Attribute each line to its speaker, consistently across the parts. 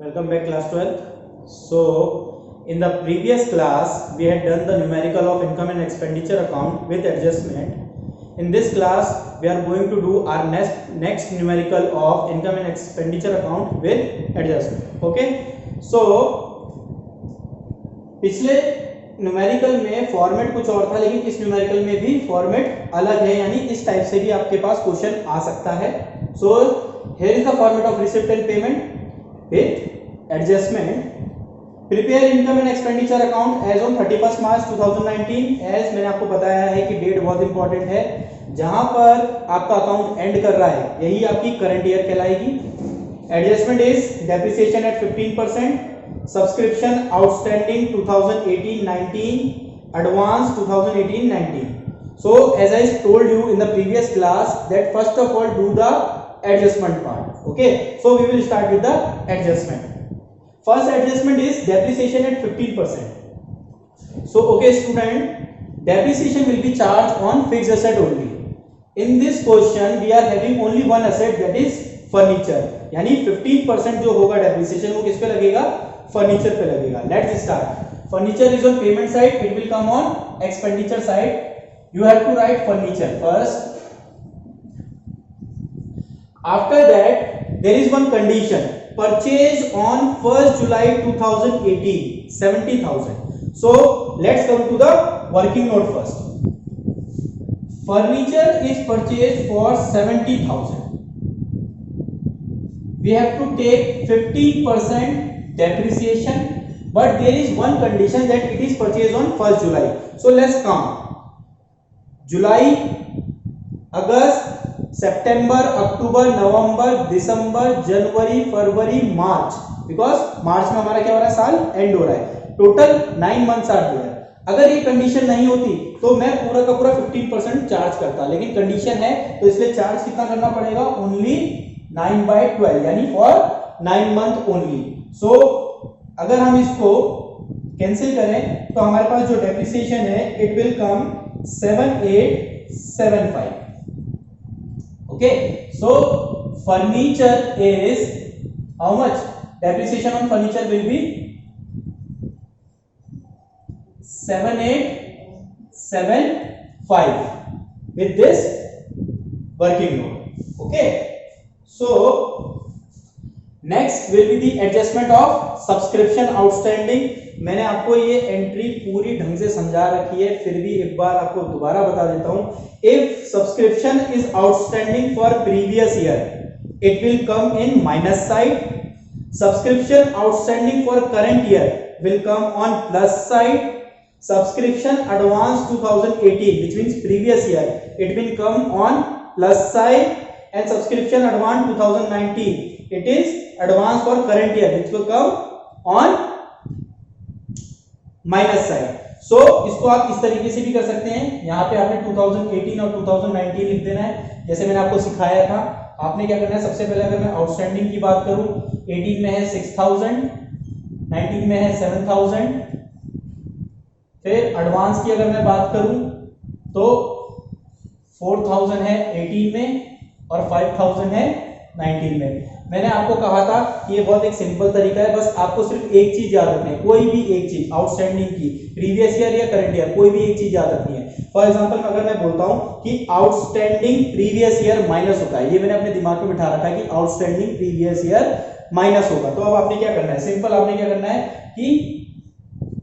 Speaker 1: Welcome back class 12th. So in the previous class we had done the numerical of income and expenditure account with adjustment. In this class we are going to do our next numerical of income and expenditure account with adjustment. Okay, so पिछले numerical में format कुछ और था, लेकिन इस numerical में भी format अलग है, यानी इस टाइप से भी आपके पास क्वेश्चन आ सकता है. So here is the format of receipt and payment with adjustment. Prepare income and expenditure account as on 31st March 2019. as मैंने आपको बताया है कि डेट बहुत इंपॉर्टेंट है, जहां पर आपका अकाउंट एंड कर रहा है यही आपकी करंट ईयर कहलाएगी. Adjustment is depreciation at 15%, subscription outstanding 2018-19, advance 2018-19. so as I told you in the previous class that first of all do the adjustment part. Okay, so we will start with the adjustment. First adjustment is depreciation at 15%. so okay student, depreciation will be charged on fixed asset only. in this question we are having only one asset, that is furniture. यानी 15% जो होगा depreciation वो किस पे लगेगा? Furniture पे लगेगा. Let's start. Furniture is on payment side, it will come on expenditure side. You have to write furniture first. After that there is one condition, purchase on 1st July 2018 70,000. so let's come to the working note first. Furniture is purchased for 70,000. we have to take 15% depreciation, but there is one condition that it is purchased on 1st July. so let's count July, August, September, October, November, December, January, February, March. Because मार्च में हमारा क्या हो रहा है? साल and हो रहा है. Total 9 months are there. अगर ये कंडीशन नहीं होती तो मैं पूरा का पूरा 15% चार्ज करता, लेकिन कंडीशन है तो इसलिए चार्ज कितना करना पड़ेगा? ओनली 9/12, यानी फॉर 9 मंथ ओनली. सो अगर हम इसको कैंसिल करें तो हमारे पास जो डेप्रिसिएशन है it will come 7875. Okay, so furniture is how much? Depreciation on furniture will be 7875 with this working note. Okay, so next will be the adjustment of subscription outstanding. मैंने आपको ये एंट्री पूरी ढंग से समझा रखी है, फिर भी एक बार आपको दोबारा बता देता हूं. If subscription is outstanding for previous year it will come in minus side. Subscription outstanding for current year will come on plus side. Subscription advance 2018 which means previous year it will come on plus side, and subscription advance 2019 it is advance for current year which will come on minus side. So इसको आप इस तरीके से भी कर सकते हैं. यहां पे आपने 2018 और 2019 लिख देना है जैसे मैंने आपको सिखाया था. आपने क्या करना है? सबसे पहले अगर मैं आउटस्टैंडिंग की बात करूं, 18 में है 6000, 19 में है 7000. फिर एडवांस की अगर मैं बात करूं तो 4000 है 18 में और 5000 है 19 में. मैंने आपको कहा था कि ये बहुत एक सिंपल तरीका है, बस आपको सिर्फ एक चीज याद रखनी है. कोई भी एक चीज आउटस्टैंडिंग की प्रीवियस ईयर या करंट ईयर कोई भी एक चीज याद रखनी है. फॉर एग्जांपल अगर मैं बोलता हूं कि आउटस्टैंडिंग प्रीवियस ईयर माइनस होता है, ये मैंने अपने दिमाग में बिठा रखा है कि आउटस्टैंडिंग प्रीवियस ईयर माइनस होगा. तो अब आपने क्या करना है? सिंपल आपने क्या करना है कि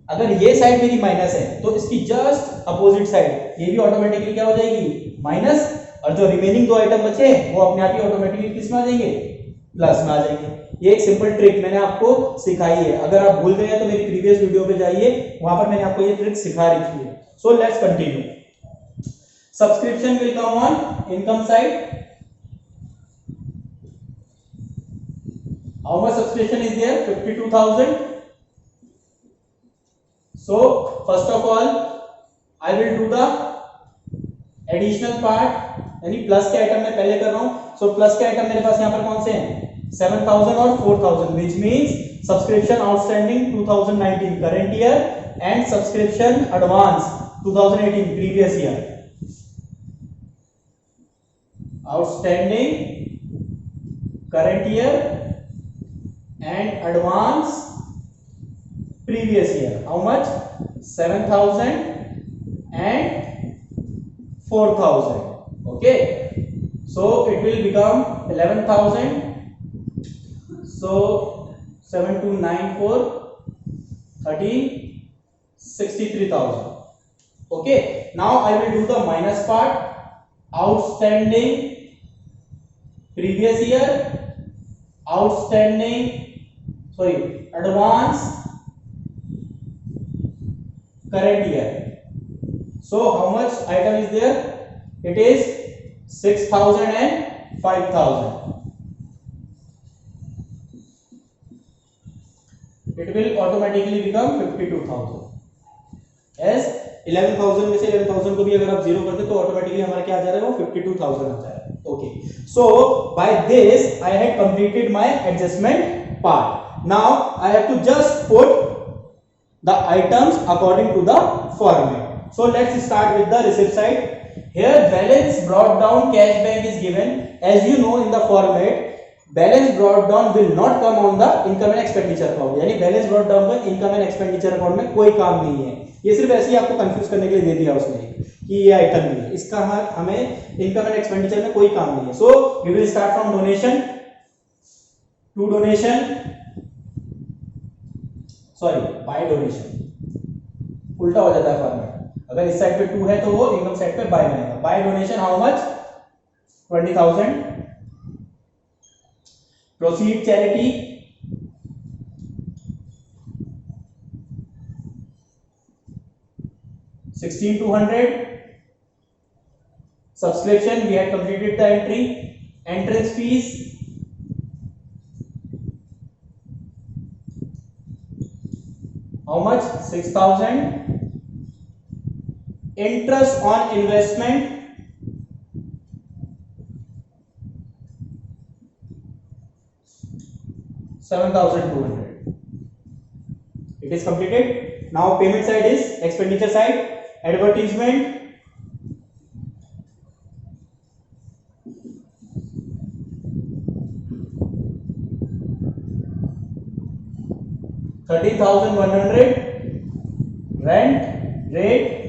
Speaker 1: अगर ये साइड मेरी माइनस है तो इसकी जस्ट अपोजिट साइड ये भी ऑटोमेटिकली क्या हो जाएगी? माइनस. और जो रिमेनिंग दो आइटम बचे वो अपने आप ही ऑटोमेटिकली किस में आ जाएंगे? प्लस में आ जाएंगे. ये एक सिंपल ट्रिक मैंने आपको सिखाई है. अगर आप भूल गए हैं तो मेरी प्रीवियस वीडियो पे जाइए, वहां पर मैंने आपको ये ट्रिक सिखा रखी है. So let's continue. Subscription will come on income side. How much subscription is there? 52,000. So first of all I will do the additional part, यानी प्लस के आइटम मैं पहले कर रहा हूं. सो प्लस के आइटम मेरे पास यहां पर कौन से हैं? 7000 और 4000, which means subscription outstanding 2019 current year and subscription advance 2018 previous year. Outstanding current year and advance previous year. How much? 7,000 and 4,000. Okay, so it will become 11,000. So 7 to 9 4 13 63,000. Okay, now I will do the minus part. Outstanding previous year, advance current year. So how much item is there? It is 6,000 and 5,000. It will automatically become 52,000. As 11,000 में से 11,000 को भी अगर आप zero कर दे तो automatically हमारा क्या आ जाएगा? वो 52,000 आ जाएगा. Okay, so by this I had completed my adjustment part. Now I have to just put the items according to the format. So let's start with the receipt side. Here balance brought down cash bank is given. As you know, in the format balance brought down will not come on the income and expenditure account. यानी balance brought down का income and expenditure account में कोई काम नहीं है. ये सिर्फ ऐसे ही आपको कंफ्यूज करने के लिए दे दिया उसने कि ये आइटम नहीं है, इसका हमें इनकम एंड एक्सपेंडिचर में कोई काम नहीं है. So we will start from donation to donation, sorry by donation, उल्टा हो जाता है फॉर्मेट. अगर इस साइड पे 2 है तो वो इनकम साइड पे बाय बनेगा. By donation how much? 20,000. Proceed charity 16,200. Subscription we had completed the entry. Entrance fees how much? 6,000. Interest on investment 7,200. It is completed. Now payment side is expenditure side. Advertisement 30,100. Rent rate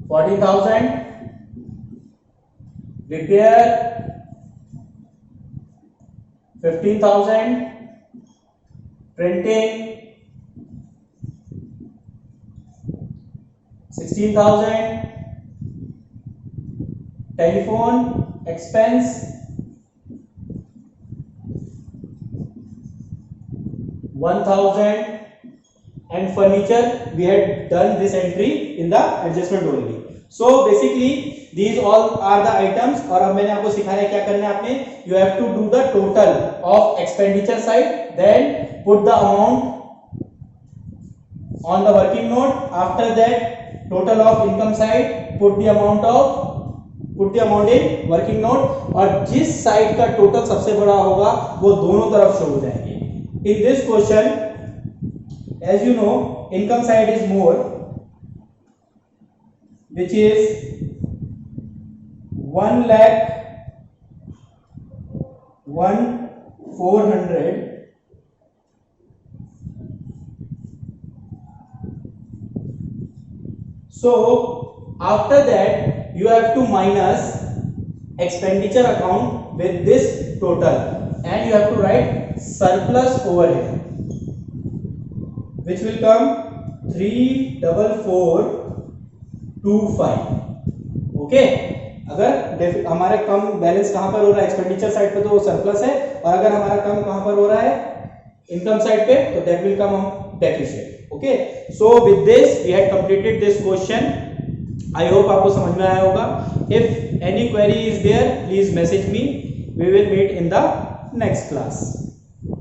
Speaker 1: 40,000. Repair 15,000. Printing 16,000. Telephone expense 1,000. And furniture we had done this entry in the adjustment only. So basically these all are the items. और अब मैंने आपको सिखाया क्या करना है. आपने you have to do the total of expenditure side, then put the amount on the working note. After that total of income side, put the amount in working note. और जिस साइड का टोटल सबसे बड़ा होगा वो दोनों तरफ show हो जाएंगे. In this question, as you know, income side is more, which is 1,01,400. So after that you have to minus expenditure account with this total, and you have to write surplus over here, which will come 3,4,425. Okay, अगर हमारे कम balance कहां पर हो रहा है? Expenditure side पे तो वो सरप्लस है, और अगर हमारा कम कहां पर हो रहा है? इनकम साइड पे, तो that will come on deficient. Okay, so with this we had completed this question. I hope आपको समझ में आया होगा. If any query is there, please message me. We will meet in the next class.